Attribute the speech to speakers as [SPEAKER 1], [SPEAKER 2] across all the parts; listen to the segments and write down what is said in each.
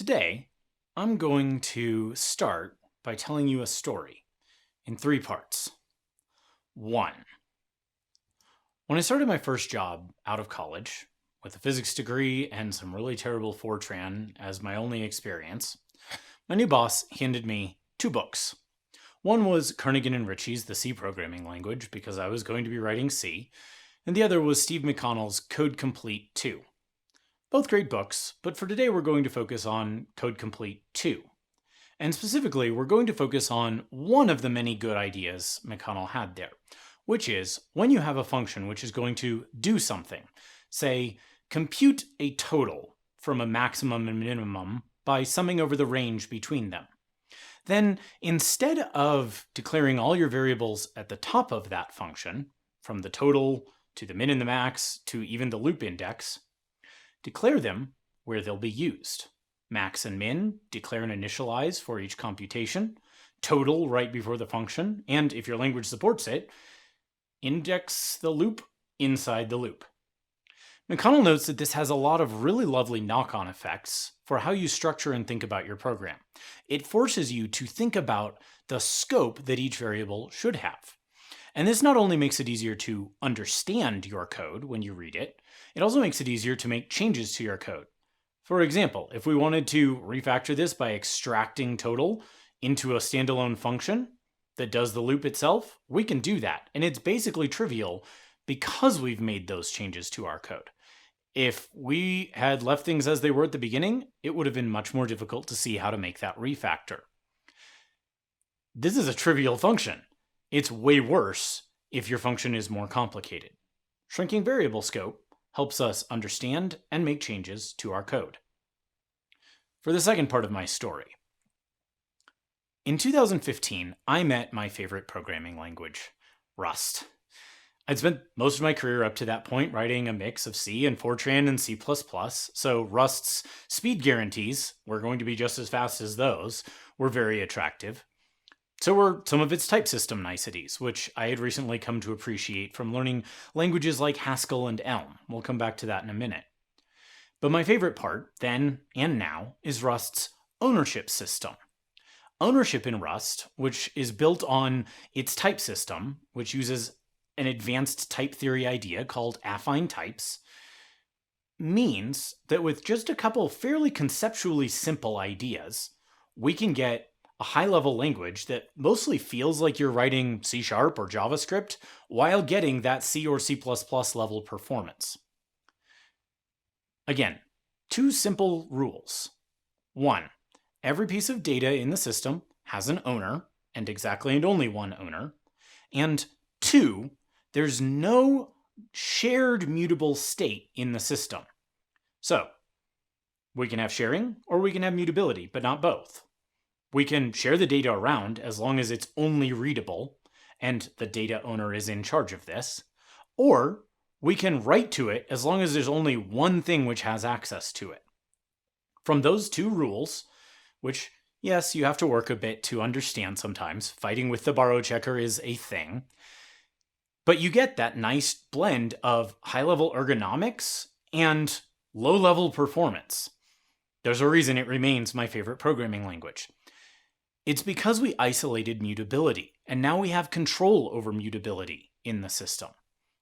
[SPEAKER 1] Today, I'm going to start by telling you a story in 3 parts. 1. When I started my first job out of college, with a physics degree and some really terrible Fortran as my only experience, my new boss handed me 2 books. One was Kernighan and Ritchie's The C Programming Language, because I was going to be writing C, and the other was Steve McConnell's Code Complete 2. Both great books, but for today we're going to focus on Code Complete 2. And specifically, we're going to focus on one of the many good ideas McConnell had there, which is when you have a function which is going to do something, say, compute a total from a maximum and minimum by summing over the range between them. Then, instead of declaring all your variables at the top of that function, from the total to the min and the max to even the loop index, declare them where they'll be used. Max and min, declare and initialize for each computation, total right before the function, and if your language supports it, index the loop inside the loop. McConnell notes that this has a lot of really lovely knock-on effects for how you structure and think about your program. It forces you to think about the scope that each variable should have. And this not only makes it easier to understand your code when you read it, it also makes it easier to make changes to your code. For example, if we wanted to refactor this by extracting total into a standalone function that does the loop itself, we can do that. And it's basically trivial because we've made those changes to our code. If we had left things as they were at the beginning, it would have been much more difficult to see how to make that refactor. This is a trivial function. It's way worse if your function is more complicated. Shrinking variable scope helps us understand and make changes to our code. For the second part of my story, in 2015, I met my favorite programming language, Rust. I'd spent most of my career up to that point writing a mix of C and Fortran and C++, so Rust's speed guarantees, were going to be just as fast as those, were very attractive. So were some of its type system niceties, which I had recently come to appreciate from learning languages like Haskell and Elm. We'll come back to that in a minute. But my favorite part, then and now, is Rust's ownership system. Ownership in Rust, which is built on its type system, which uses an advanced type theory idea called affine types, means that with just a couple fairly conceptually simple ideas, we can get a high-level language that mostly feels like you're writing C# or JavaScript while getting that C or C++ level performance. Again, 2 simple rules. 1, every piece of data in the system has an owner, and exactly and only one owner. And 2, there's no shared mutable state in the system. So, we can have sharing or we can have mutability, but not both. We can share the data around as long as it's only readable, and the data owner is in charge of this. Or we can write to it as long as there's only one thing which has access to it. From those 2 rules, which, yes, you have to work a bit to understand sometimes, fighting with the borrow checker is a thing, but you get that nice blend of high-level ergonomics and low-level performance. There's a reason it remains my favorite programming language. It's because we isolated mutability, and now we have control over mutability in the system.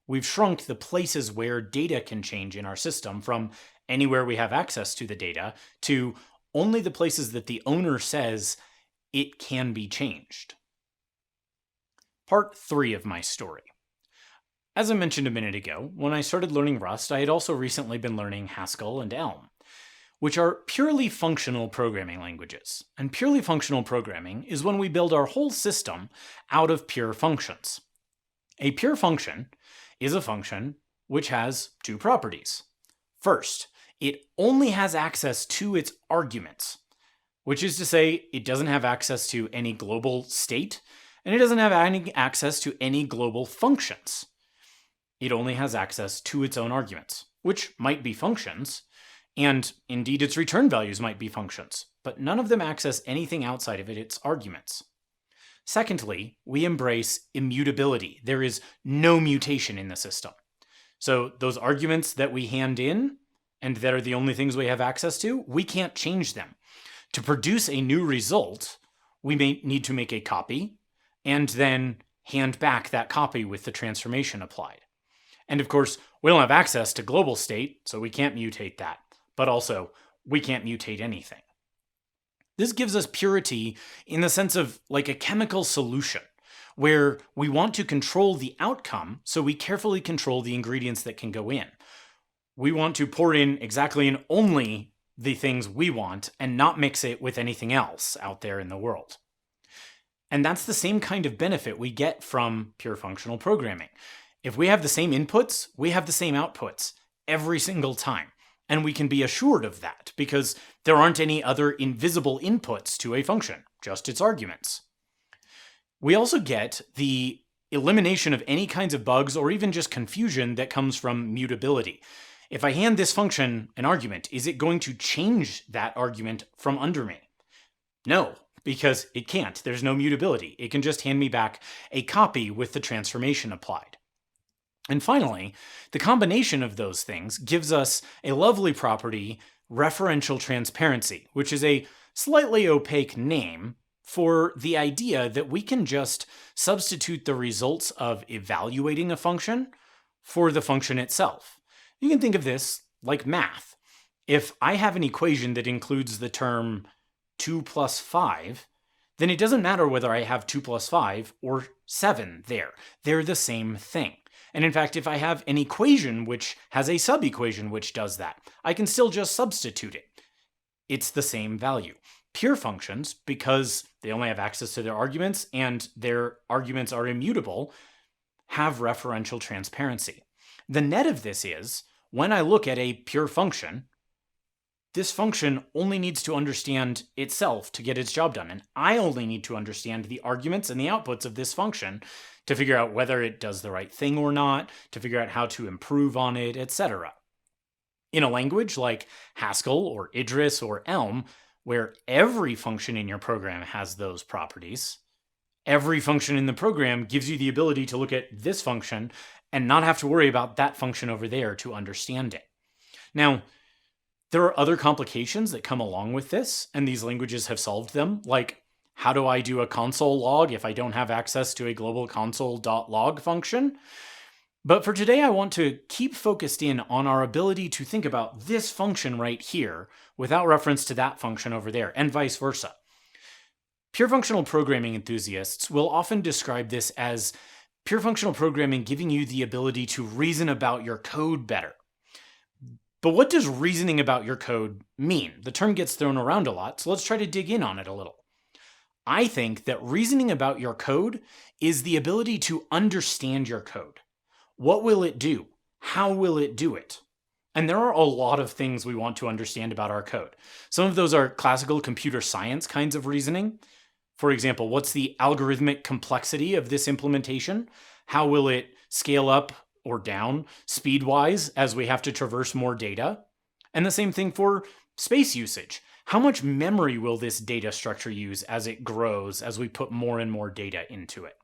[SPEAKER 1] We've shrunk the places where data can change in our system from anywhere we have access to the data to only the places that the owner says it can be changed. Part 3 of my story. As I mentioned a minute ago, when I started learning Rust, I had also recently been learning Haskell and Elm, which are purely functional programming languages. And purely functional programming is when we build our whole system out of pure functions. A pure function is a function which has 2 properties. First, it only has access to its arguments, which is to say it doesn't have access to any global state, and it doesn't have any access to any global functions. It only has access to its own arguments, which might be functions, and indeed its return values might be functions, but none of them access anything outside of its arguments. Secondly, we embrace immutability. There is no mutation in the system. So those arguments that we hand in, and that are the only things we have access to, we can't change them. To produce a new result, we may need to make a copy and then hand back that copy with the transformation applied. And of course, we don't have access to global state, so we can't mutate that. But also, we can't mutate anything. This gives us purity in the sense of like a chemical solution, where we want to control the outcome, so we carefully control the ingredients that can go in. We want to pour in exactly and only the things we want and not mix it with anything else out there in the world. And that's the same kind of benefit we get from pure functional programming. If we have the same inputs, we have the same outputs every single time. And we can be assured of that because there aren't any other invisible inputs to a function, just its arguments. We also get the elimination of any kinds of bugs or even just confusion that comes from mutability. If I hand this function an argument, is it going to change that argument from under me? No, because it can't. There's no mutability. It can just hand me back a copy with the transformation applied. And finally, the combination of those things gives us a lovely property, referential transparency, which is a slightly opaque name for the idea that we can just substitute the results of evaluating a function for the function itself. You can think of this like math. If I have an equation that includes the term 2 plus 5, then it doesn't matter whether I have 2 plus 5 or 7 there. They're the same thing. And in fact, if I have an equation which has a sub-equation which does that, I can still just substitute it. It's the same value. Pure functions, because they only have access to their arguments and their arguments are immutable, have referential transparency. The net of this is, when I look at a pure function, this function only needs to understand itself to get its job done, and I only need to understand the arguments and the outputs of this function to figure out whether it does the right thing or not, to figure out how to improve on it, etc. In a language like Haskell or Idris or Elm, where every function in your program has those properties, every function in the program gives you the ability to look at this function and not have to worry about that function over there to understand it. Now, there are other complications that come along with this, and these languages have solved them, like how do I do a console log if I don't have access to a global console.log function? But for today, I want to keep focused in on our ability to think about this function right here without reference to that function over there, and vice versa. Pure functional programming enthusiasts will often describe this as pure functional programming giving you the ability to reason about your code better. But what does reasoning about your code mean? The term gets thrown around a lot, so let's try to dig in on it a little. I think that reasoning about your code is the ability to understand your code. What will it do? How will it do it? And there are a lot of things we want to understand about our code. Some of those are classical computer science kinds of reasoning. For example, what's the algorithmic complexity of this implementation? How will it scale up or down speed-wise as we have to traverse more data? And the same thing for space usage. How much memory will this data structure use as it grows, as we put more and more data into it?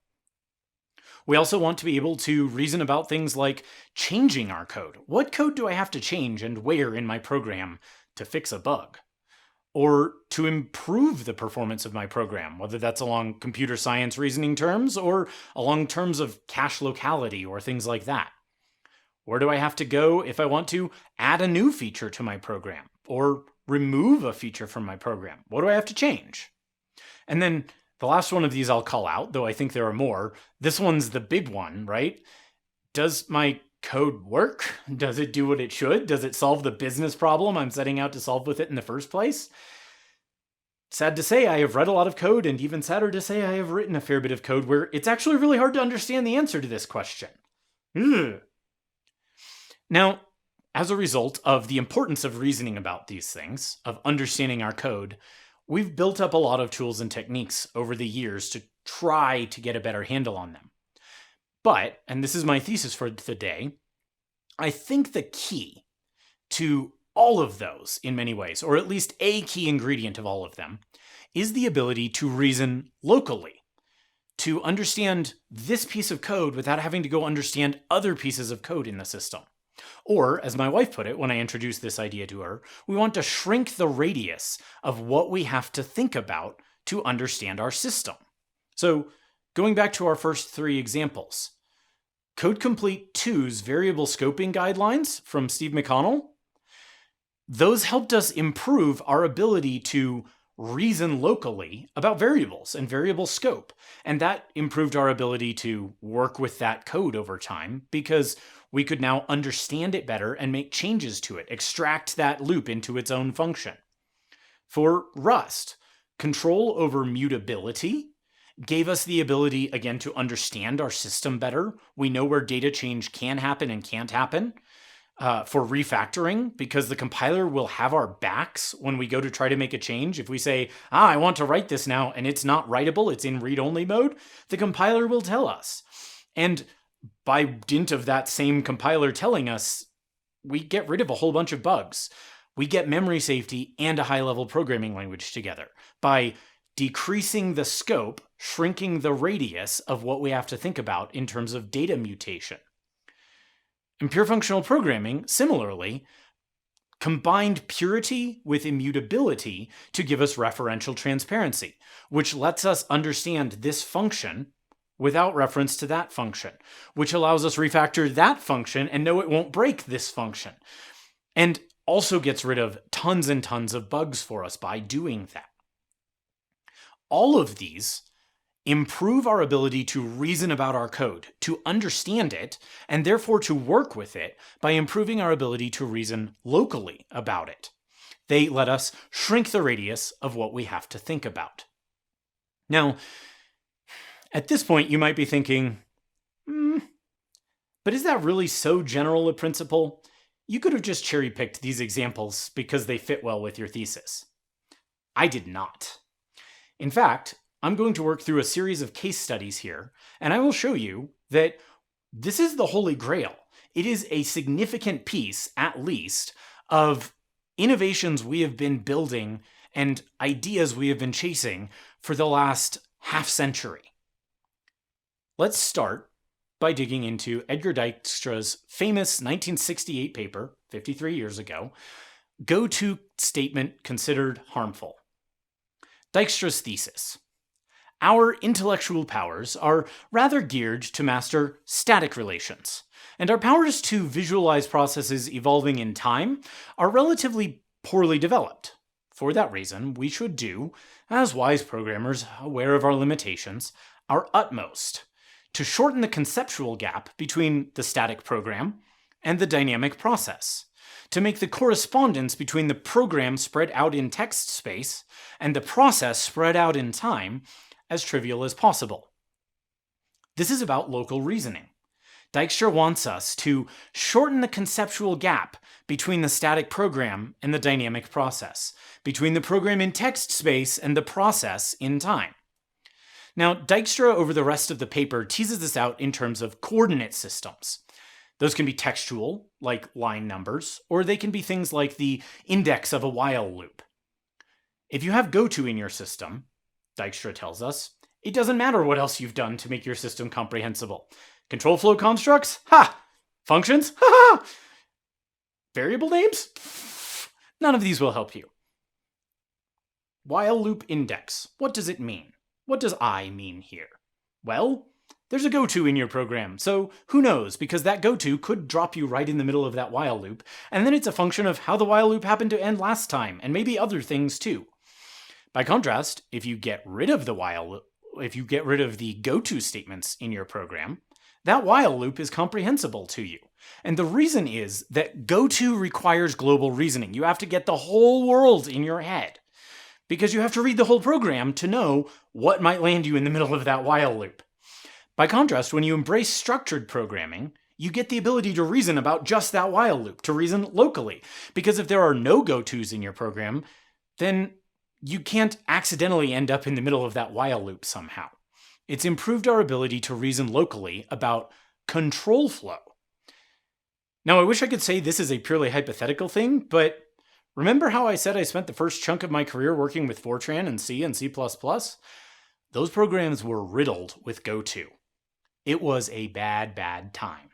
[SPEAKER 1] We also want to be able to reason about things like changing our code. What code do I have to change and where in my program to fix a bug? Or to improve the performance of my program, whether that's along computer science reasoning terms or along terms of cache locality or things like that. Where do I have to go if I want to add a new feature to my program or remove a feature from my program? What do I have to change? And then the last one of these I'll call out, though I think there are more. This one's the big one, right? Does my code work? Does it do what it should? Does it solve the business problem I'm setting out to solve with it in the first place? Sad to say, I have read a lot of code, and even sadder to say, I have written a fair bit of code where it's actually really hard to understand the answer to this question. Ugh. Now, as a result of the importance of reasoning about these things, of understanding our code, we've built up a lot of tools and techniques over the years to try to get a better handle on them. But, and this is my thesis for the day, I think the key to all of those in many ways, or at least a key ingredient of all of them, is the ability to reason locally, to understand this piece of code without having to go understand other pieces of code in the system. Or, as my wife put it when I introduced this idea to her, we want to shrink the radius of what we have to think about to understand our system. So, going back to our first three examples, Code Complete 2's variable scoping guidelines from Steve McConnell, those helped us improve our ability to reason locally about variables and variable scope. And that improved our ability to work with that code over time because we could now understand it better and make changes to it, extract that loop into its own function. For Rust, control over mutability gave us the ability, again, to understand our system better. We know where data change can happen and can't happen. For refactoring, because the compiler will have our backs when we go to try to make a change. If we say, I want to write this now, and it's not writable, it's in read-only mode, the compiler will tell us. And by dint of that same compiler telling us, we get rid of a whole bunch of bugs. We get memory safety and a high-level programming language together by decreasing the scope, shrinking the radius of what we have to think about in terms of data mutation. In pure functional programming, similarly, combined purity with immutability to give us referential transparency, which lets us understand this function without reference to that function, which allows us refactor that function and know it won't break this function, and also gets rid of tons and tons of bugs for us by doing that. All of these improve our ability to reason about our code, to understand it, and therefore to work with it by improving our ability to reason locally about it. They let us shrink the radius of what we have to think about. Now, at this point, you might be thinking, but is that really so general a principle? You could have just cherry-picked these examples because they fit well with your thesis. I did not. In fact, I'm going to work through a series of case studies here, and I will show you that this is the Holy Grail. It is a significant piece, at least, of innovations we have been building and ideas we have been chasing for the last half century. Let's start by digging into Edgar Dijkstra's famous 1968 paper, 53 years ago, Go-To Statement Considered Harmful. Dijkstra's thesis. Our intellectual powers are rather geared to master static relations, and our powers to visualize processes evolving in time are relatively poorly developed. For that reason, we should do, as wise programmers aware of our limitations, our utmost to shorten the conceptual gap between the static program and the dynamic process, to make the correspondence between the program spread out in text space and the process spread out in time as trivial as possible. This is about local reasoning. Dijkstra wants us to shorten the conceptual gap between the static program and the dynamic process, between the program in text space and the process in time. Now, Dijkstra, over the rest of the paper, teases this out in terms of coordinate systems. Those can be textual, like line numbers, or they can be things like the index of a while loop. If you have goto in your system, Dijkstra tells us, it doesn't matter what else you've done to make your system comprehensible. Control flow constructs? Ha! Functions? Ha ha! Variable names? None of these will help you. While loop index. What does it mean? What does I mean here? Well, there's a goto in your program, so who knows, because that goto could drop you right in the middle of that while loop, and then it's a function of how the while loop happened to end last time, and maybe other things too. By contrast, if you get rid of the goto statements in your program, that while loop is comprehensible to you. And the reason is that goto requires global reasoning. You have to get the whole world in your head, because you have to read the whole program to know what might land you in the middle of that while loop. By contrast, when you embrace structured programming, you get the ability to reason about just that while loop, to reason locally. Because if there are no gotos in your program, then you can't accidentally end up in the middle of that while loop somehow. It's improved our ability to reason locally about control flow. Now, I wish I could say this is a purely hypothetical thing, but remember how I said I spent the first chunk of my career working with Fortran and C and C++? Those programs were riddled with goto. It was a bad, bad time.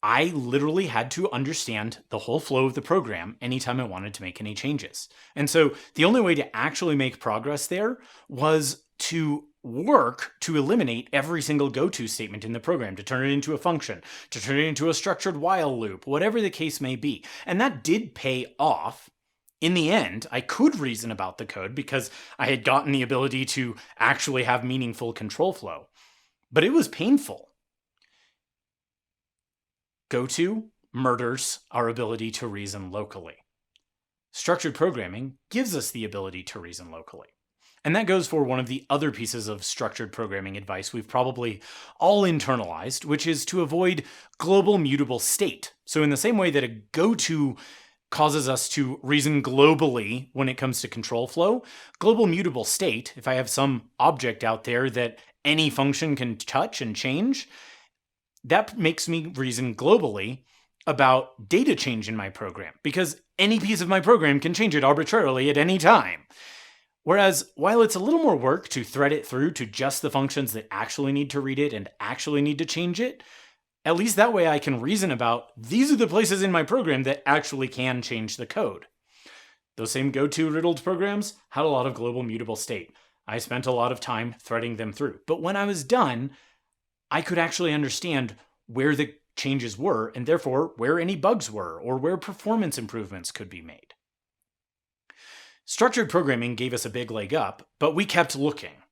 [SPEAKER 1] I literally had to understand the whole flow of the program anytime I wanted to make any changes. And so the only way to actually make progress there was to work to eliminate every single goto statement in the program, to turn it into a function, to turn it into a structured while loop, whatever the case may be. And that did pay off. In the end, I could reason about the code because I had gotten the ability to actually have meaningful control flow. But it was painful. Goto murders our ability to reason locally. Structured programming gives us the ability to reason locally. And that goes for one of the other pieces of structured programming advice we've probably all internalized, which is to avoid global mutable state. So in the same way that a goto causes us to reason globally when it comes to control flow, global mutable state, if I have some object out there that any function can touch and change, that makes me reason globally about data change in my program, because any piece of my program can change it arbitrarily at any time. Whereas, while it's a little more work to thread it through to just the functions that actually need to read it and actually need to change it, at least that way I can reason about these are the places in my program that actually can change the code. Those same goto riddled programs had a lot of global mutable state. I spent a lot of time threading them through. But when I was done, I could actually understand where the changes were, and therefore where any bugs were, or where performance improvements could be made. Structured programming gave us a big leg up, but we kept looking.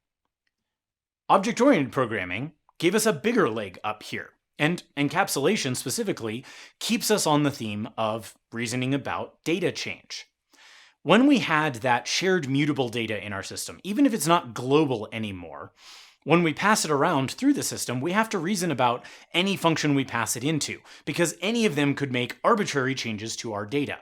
[SPEAKER 1] Object-oriented programming gave us a bigger leg up here, and encapsulation specifically keeps us on the theme of reasoning about data change. When we had that shared mutable data in our system, even if it's not global anymore, when we pass it around through the system, we have to reason about any function we pass it into, because any of them could make arbitrary changes to our data.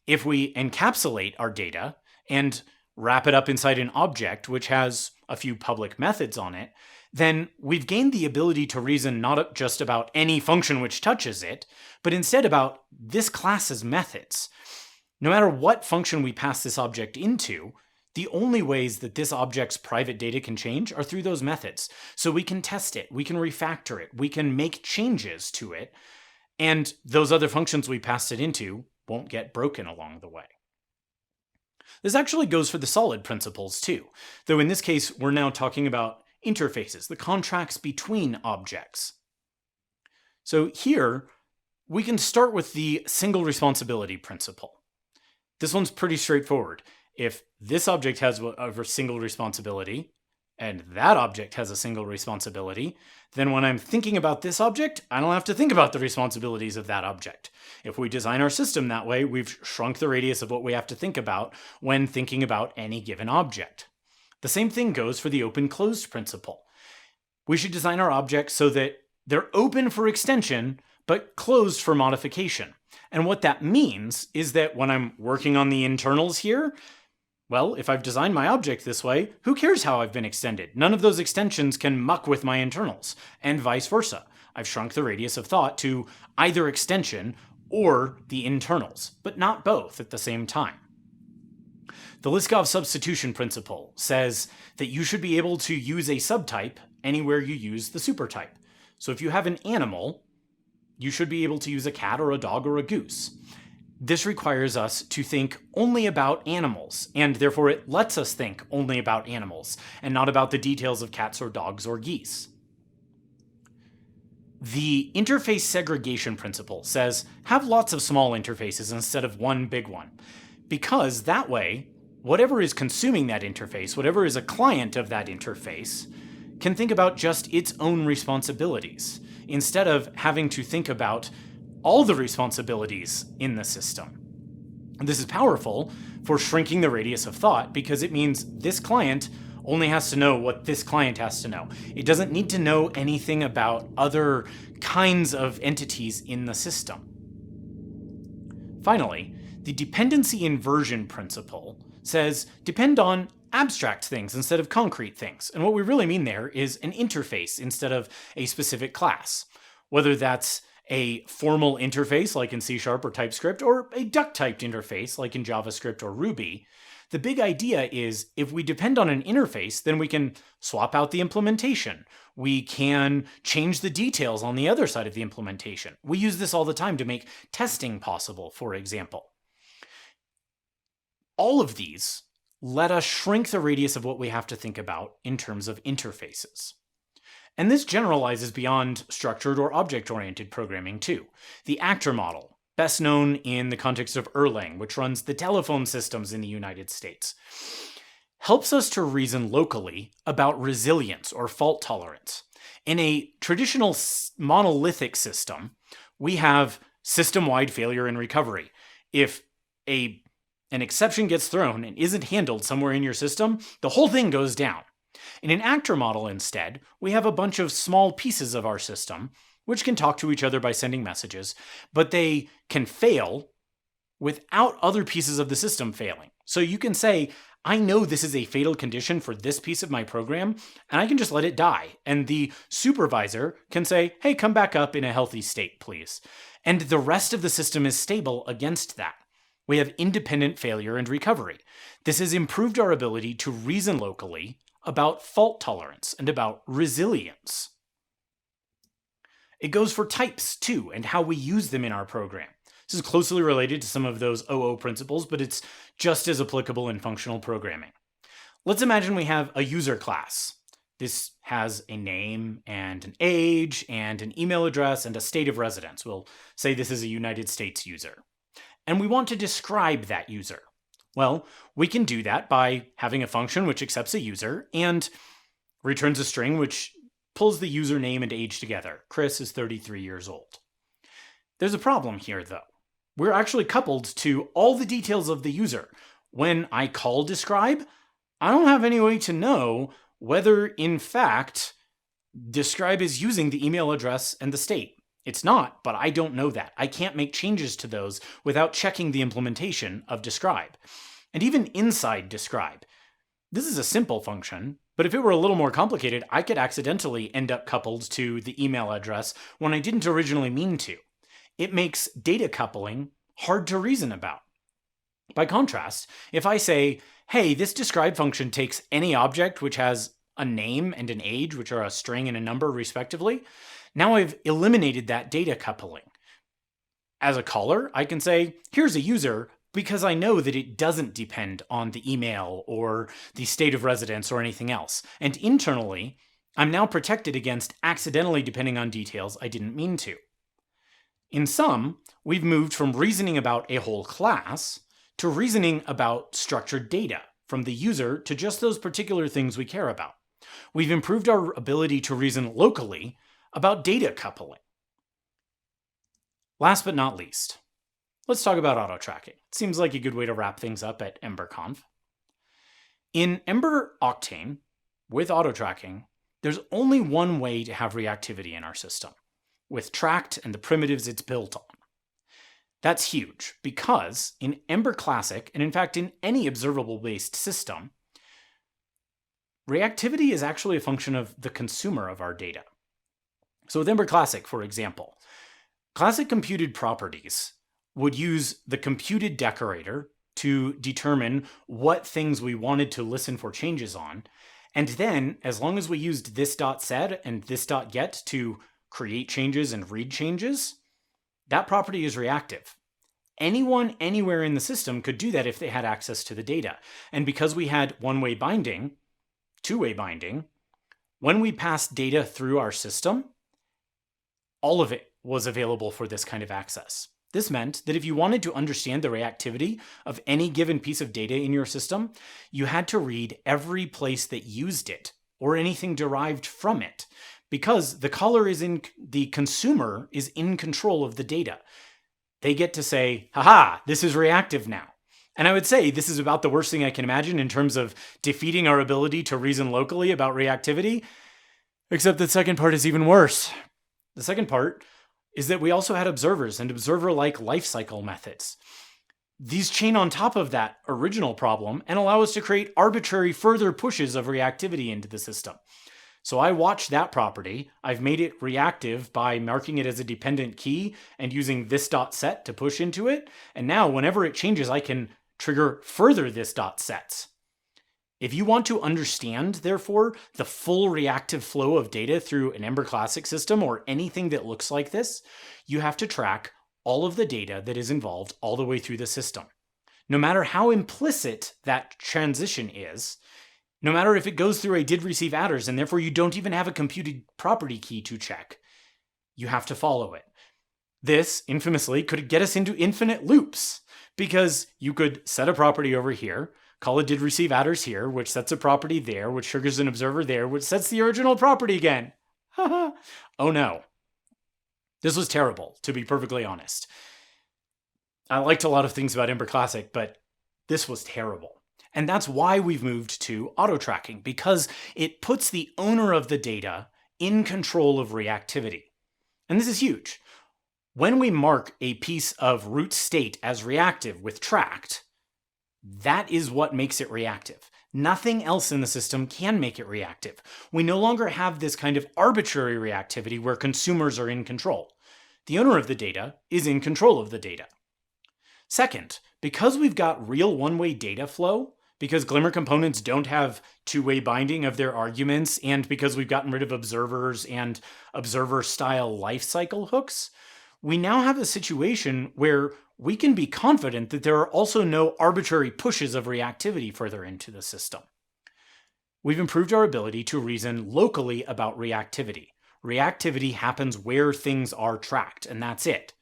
[SPEAKER 1] If we encapsulate our data and wrap it up inside an object which has a few public methods on it, then we've gained the ability to reason not just about any function which touches it, but instead about this class's methods. No matter what function we pass this object into, the only ways that this object's private data can change are through those methods. So we can test it, we can refactor it, we can make changes to it, and those other functions we passed it into won't get broken along the way. This actually goes for the solid principles too, though in this case we're now talking about interfaces, the contracts between objects. So here we can start with the single responsibility principle. This one's pretty straightforward. If this object has a single responsibility, and that object has a single responsibility, then when I'm thinking about this object, I don't have to think about the responsibilities of that object. If we design our system that way, we've shrunk the radius of what we have to think about when thinking about any given object. The same thing goes for the open-closed principle. We should design our objects so that they're open for extension, but closed for modification. And what that means is that when I'm working on the internals here, well, if I've designed my object this way, who cares how I've been extended? None of those extensions can muck with my internals, and vice versa. I've shrunk the radius of thought to either extension or the internals, but not both at the same time. The Liskov substitution principle says that you should be able to use a subtype anywhere you use the supertype. So if you have an animal, you should be able to use a cat or a dog or a goose. This requires us to think only about animals, and therefore it lets us think only about animals, and not about the details of cats or dogs or geese. The interface segregation principle says have lots of small interfaces instead of one big one, because that way, whatever is consuming that interface, whatever is a client of that interface, can think about just its own responsibilities, instead of having to think about all the responsibilities in the system. This is powerful for shrinking the radius of thought because it means this client only has to know what this client has to know. It doesn't need to know anything about other kinds of entities in the system. Finally, the dependency inversion principle says depend on abstract things instead of concrete things. And what we really mean there is an interface instead of a specific class. Whether that's a formal interface like in C# or TypeScript, or a duck-typed interface like in JavaScript or Ruby, The big idea is if we depend on an interface, then we can swap out the implementation. We can change the details on the other side of the implementation. We use this all the time to make testing possible, for example. All of these let us shrink the radius of what we have to think about in terms of interfaces. And this generalizes beyond structured or object-oriented programming too. The actor model, best known in the context of Erlang, which runs the telephone systems in the United States, helps us to reason locally about resilience or fault tolerance. In a traditional monolithic system, we have system-wide failure and recovery. If an exception gets thrown and isn't handled somewhere in your system, the whole thing goes down. In an actor model, instead, we have a bunch of small pieces of our system which can talk to each other by sending messages, but they can fail without other pieces of the system failing. So you can say, I know this is a fatal condition for this piece of my program, and I can just let it die. And the supervisor can say, hey, come back up in a healthy state, please. And the rest of the system is stable against that. We have independent failure and recovery. This has improved our ability to reason locally about fault tolerance and about resilience. It goes for types, too, and how we use them in our program. This is closely related to some of those OO principles, but it's just as applicable in functional programming. Let's imagine we have a user class. This has a name and an age and an email address and a state of residence. We'll say this is a United States user. And we want to describe that user. Well, we can do that by having a function which accepts a user and returns a string which pulls the username and age together. Chris is 33 years old. There's a problem here, though. We're actually coupled to all the details of the user. When I call describe, I don't have any way to know whether, in fact, describe is using the email address and the state. It's not, but I don't know that. I can't make changes to those without checking the implementation of describe. And even inside describe, this is a simple function, but if it were a little more complicated, I could accidentally end up coupled to the email address when I didn't originally mean to. It makes data coupling hard to reason about. By contrast, if I say, hey, this describe function takes any object which has a name and an age, which are a string and a number respectively, now I've eliminated that data coupling. As a caller, I can say, here's a user, because I know that it doesn't depend on the email or the state of residence or anything else. And internally, I'm now protected against accidentally depending on details I didn't mean to. In sum, we've moved from reasoning about a whole class to reasoning about structured data, from the user to just those particular things we care about. We've improved our ability to reason locally about data coupling. Last but not least, let's talk about auto-tracking. It seems like a good way to wrap things up at EmberConf. In Ember Octane, with auto-tracking, there's only one way to have reactivity in our system, with tracked and the primitives it's built on. That's huge, because in Ember Classic, and in fact in any observable-based system, reactivity is actually a function of the consumer of our data. So with Ember Classic, for example, classic computed properties would use the computed decorator to determine what things we wanted to listen for changes on, and then, as long as we used this.set and this.get to create changes and read changes, that property is reactive. Anyone, anywhere in the system could do that if they had access to the data. And because we had one-way binding, two-way binding, when we passed data through our system, all of it was available for this kind of access. This meant that if you wanted to understand the reactivity of any given piece of data in your system, you had to read every place that used it or anything derived from it, because the consumer is in control of the data. They get to say, haha, this is reactive now. And I would say this is about the worst thing I can imagine in terms of defeating our ability to reason locally about reactivity, except the second part is even worse. The second part is that we also had observers and observer-like lifecycle methods. These chain on top of that original problem and allow us to create arbitrary further pushes of reactivity into the system. So I watch that property. I've made it reactive by marking it as a dependent key and using this.set to push into it. And now whenever it changes, I can trigger further this dot sets. If you want to understand, therefore, the full reactive flow of data through an Ember Classic system or anything that looks like this, you have to track all of the data that is involved all the way through the system. No matter how implicit that transition is, no matter if it goes through a did receive adders and therefore you don't even have a computed property key to check, you have to follow it. This, infamously, could get us into infinite loops because you could set a property over here, call a did receive adders here, which sets a property there, which triggers an observer there, which sets the original property again. Oh no. This was terrible, to be perfectly honest. I liked a lot of things about Ember Classic, but this was terrible. And that's why we've moved to auto-tracking, because it puts the owner of the data in control of reactivity. And this is huge. When we mark a piece of root state as reactive with tracked, that is what makes it reactive. Nothing else in the system can make it reactive. We no longer have this kind of arbitrary reactivity where consumers are in control. The owner of the data is in control of the data. Second, because we've got real one-way data flow, because Glimmer components don't have two-way binding of their arguments, and because we've gotten rid of observers and observer-style lifecycle hooks, we now have a situation where we can be confident that there are also no arbitrary pushes of reactivity further into the system. We've improved our ability to reason locally about reactivity. Reactivity happens where things are tracked, and that's it.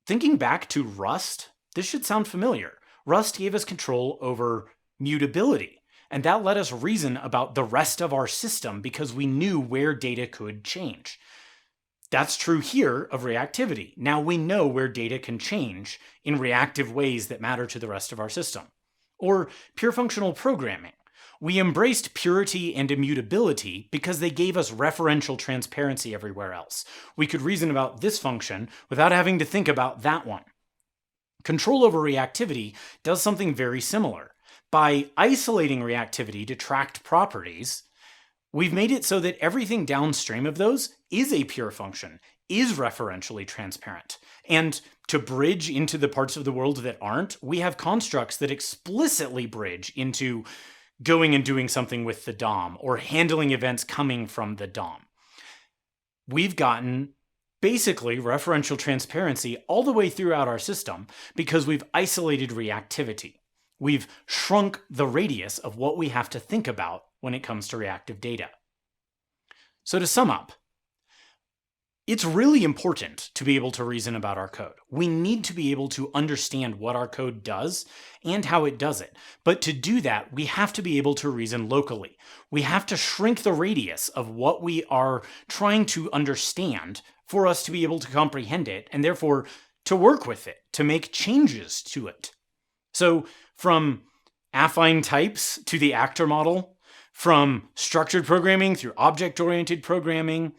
[SPEAKER 1] Thinking back to Rust, this should sound familiar. Rust gave us control over mutability, and that let us reason about the rest of our system because we knew where data could change. That's true here of reactivity. Now we know where data can change in reactive ways that matter to the rest of our system. Or pure functional programming. We embraced purity and immutability because they gave us referential transparency everywhere else. We could reason about this function without having to think about that one. Control over reactivity does something very similar. By isolating reactivity to tracked properties, we've made it so that everything downstream of those is a pure function, is referentially transparent. And to bridge into the parts of the world that aren't, we have constructs that explicitly bridge into going and doing something with the DOM or handling events coming from the DOM. We've gotten basically referential transparency all the way throughout our system because we've isolated reactivity. We've shrunk the radius of what we have to think about when it comes to reactive data. So to sum up, it's really important to be able to reason about our code. We need to be able to understand what our code does and how it does it. But to do that, we have to be able to reason locally. We have to shrink the radius of what we are trying to understand for us to be able to comprehend it and therefore to work with it, to make changes to it. So from affine types to the actor model, from structured programming through object-oriented programming,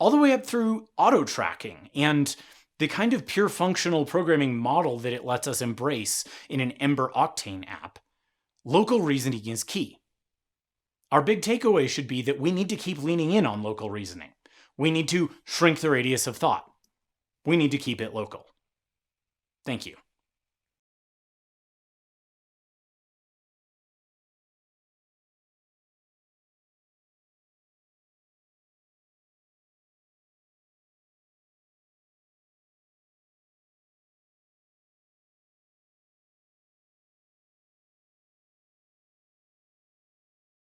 [SPEAKER 1] all the way up through auto-tracking and the kind of pure functional programming model that it lets us embrace in an Ember Octane app, local reasoning is key. Our big takeaway should be that we need to keep leaning in on local reasoning. We need to shrink the radius of thought. We need to keep it local. Thank you.